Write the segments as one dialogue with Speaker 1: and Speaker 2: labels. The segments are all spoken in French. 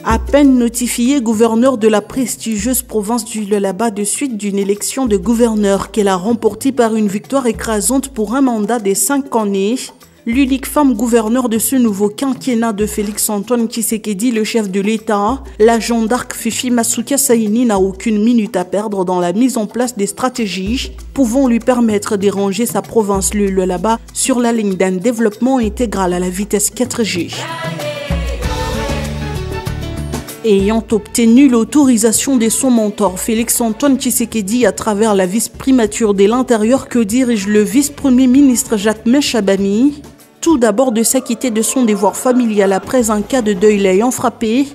Speaker 1: À peine notifiée gouverneur de la prestigieuse province du Lualaba de suite d'une élection de gouverneur qu'elle a remportée par une victoire écrasante pour un mandat de 5 années, l'unique femme gouverneur de ce nouveau quinquennat de Félix-Antoine Tshisekedi, le chef de l'État, la Jeanne d'Arc Fifi Masuka Saini n'a aucune minute à perdre dans la mise en place des stratégies pouvant lui permettre de ranger sa province, le Lualaba, sur la ligne d'un développement intégral à la vitesse 4G. Ayant obtenu l'autorisation de son mentor Félix-Antoine Tshisekedi à travers la vice-primature de l'Intérieur que dirige le vice-premier ministre Jacques Chabani, tout d'abord de s'acquitter de son devoir familial après un cas de deuil l'ayant frappé,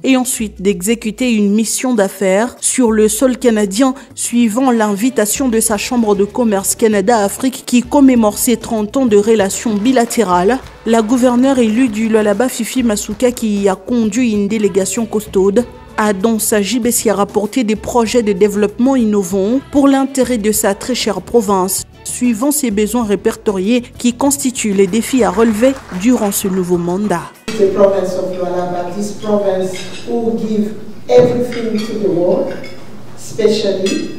Speaker 1: et ensuite d'exécuter une mission d'affaires sur le sol canadien suivant l'invitation de sa chambre de commerce Canada-Afrique qui commémore ses 30 ans de relations bilatérales. La gouverneure élue du Lualaba Fifi Masuka, qui y a conduit une délégation costaude, a dans sa JBC rapporté des projets de développement innovants pour l'intérêt de sa très chère province, suivant ses besoins répertoriés qui constituent les défis à relever durant ce nouveau mandat.
Speaker 2: The province of Lualaba, this province will give everything to the world, especially,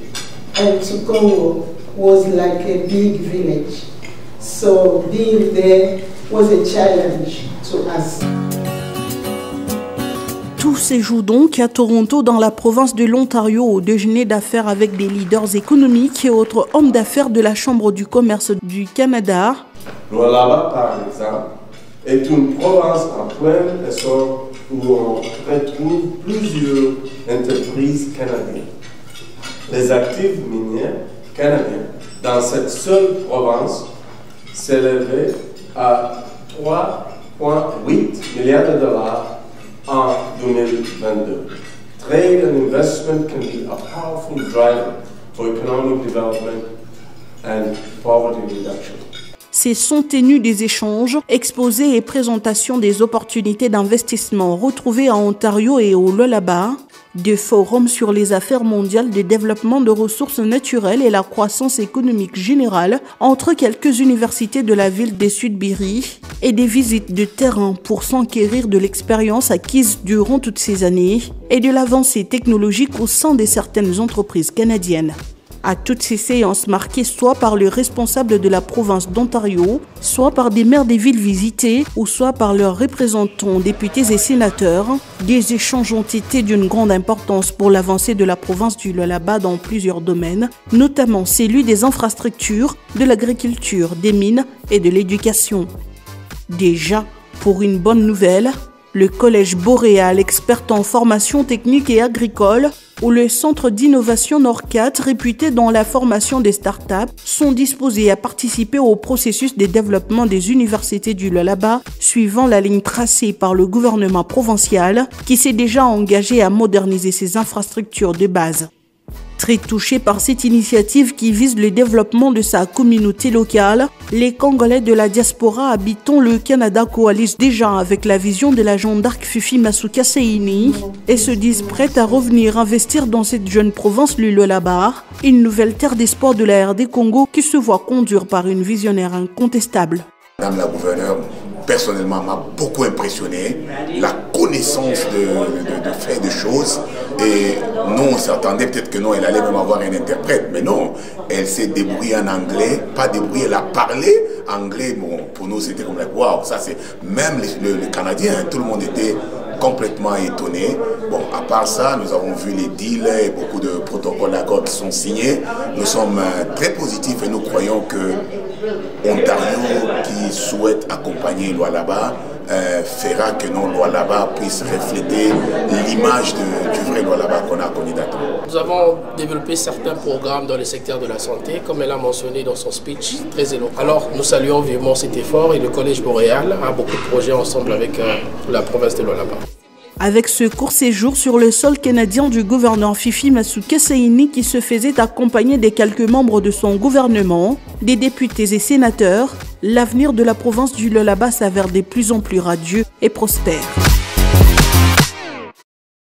Speaker 2: and to Congo was like a big village. So being there was a challenge to us.
Speaker 1: Tout se joue donc à Toronto, dans la province de l'Ontario, au déjeuner d'affaires avec des leaders économiques et autres hommes d'affaires de la Chambre du commerce du Canada.
Speaker 3: Lualaba, par exemple, est une province en plein essor où on retrouve plusieurs entreprises canadiennes. Les actifs miniers canadiens dans cette seule province s'élevaient à 3,8 milliards de dollars en 2022. Trade and investment can be a powerful driver for economic development and poverty reduction.
Speaker 1: Se sont tenus des échanges, exposés et présentations des opportunités d'investissement retrouvées à Ontario et au Lualaba, des forums sur les affaires mondiales de développement de ressources naturelles et la croissance économique générale entre quelques universités de la ville de Sudbury et des visites de terrain pour s'enquérir de l'expérience acquise durant toutes ces années et de l'avancée technologique au sein de certaines entreprises canadiennes. À toutes ces séances marquées soit par le responsable de la province d'Ontario, soit par des maires des villes visitées ou soit par leurs représentants, députés et sénateurs, des échanges ont été d'une grande importance pour l'avancée de la province du Lualaba dans plusieurs domaines, notamment celui des infrastructures, de l'agriculture, des mines et de l'éducation. Déjà, pour une bonne nouvelle, le Collège Boréal, expert en formation technique et agricole, ou le Centre d'innovation Nord 4, réputé dans la formation des startups, sont disposés à participer au processus de développement des universités du Lualaba, suivant la ligne tracée par le gouvernement provincial, qui s'est déjà engagé à moderniser ses infrastructures de base. Très touchés par cette initiative qui vise le développement de sa communauté locale, les Congolais de la diaspora habitant le Canada coalisent déjà avec la vision de la Jeanne d'Arc Fifi Masuka Saini et se disent prêts à revenir investir dans cette jeune province, le Lualaba, une nouvelle terre d'espoir de la RD Congo qui se voit conduire par une visionnaire incontestable.
Speaker 4: Madame la gouverneure, personnellement, m'a beaucoup impressionné. La connaissance de fait de choses. Et nous, on s'attendait peut-être que non, elle allait même avoir un interprète. Mais non, elle s'est débrouillée en anglais. Pas débrouillée, elle a parlé anglais. Bon, pour nous, c'était comme waouh, ça c'est... Même le Canadien, tout le monde était complètement étonné. Bon, à part ça, nous avons vu les deals et beaucoup de protocoles d'accords qui sont signés. Nous sommes très positifs et nous croyons que Ontario, qui souhaite accompagner Lualaba, fera que nos Lualaba puissent refléter l'image du vrai Lualaba qu'on a connu d'antan.
Speaker 5: Nous avons développé certains programmes dans le secteur de la santé, comme elle a mentionné dans son speech, très éloquent. Alors, nous saluons vivement cet effort et le Collège Boréal a beaucoup de projets ensemble avec la province de Lualaba.
Speaker 1: Avec ce court séjour sur le sol canadien du gouverneur Fifi Masuka Saini qui se faisait accompagner des quelques membres de son gouvernement, des députés et sénateurs, l'avenir de la province du Lualaba s'avère de plus en plus radieux et prospère.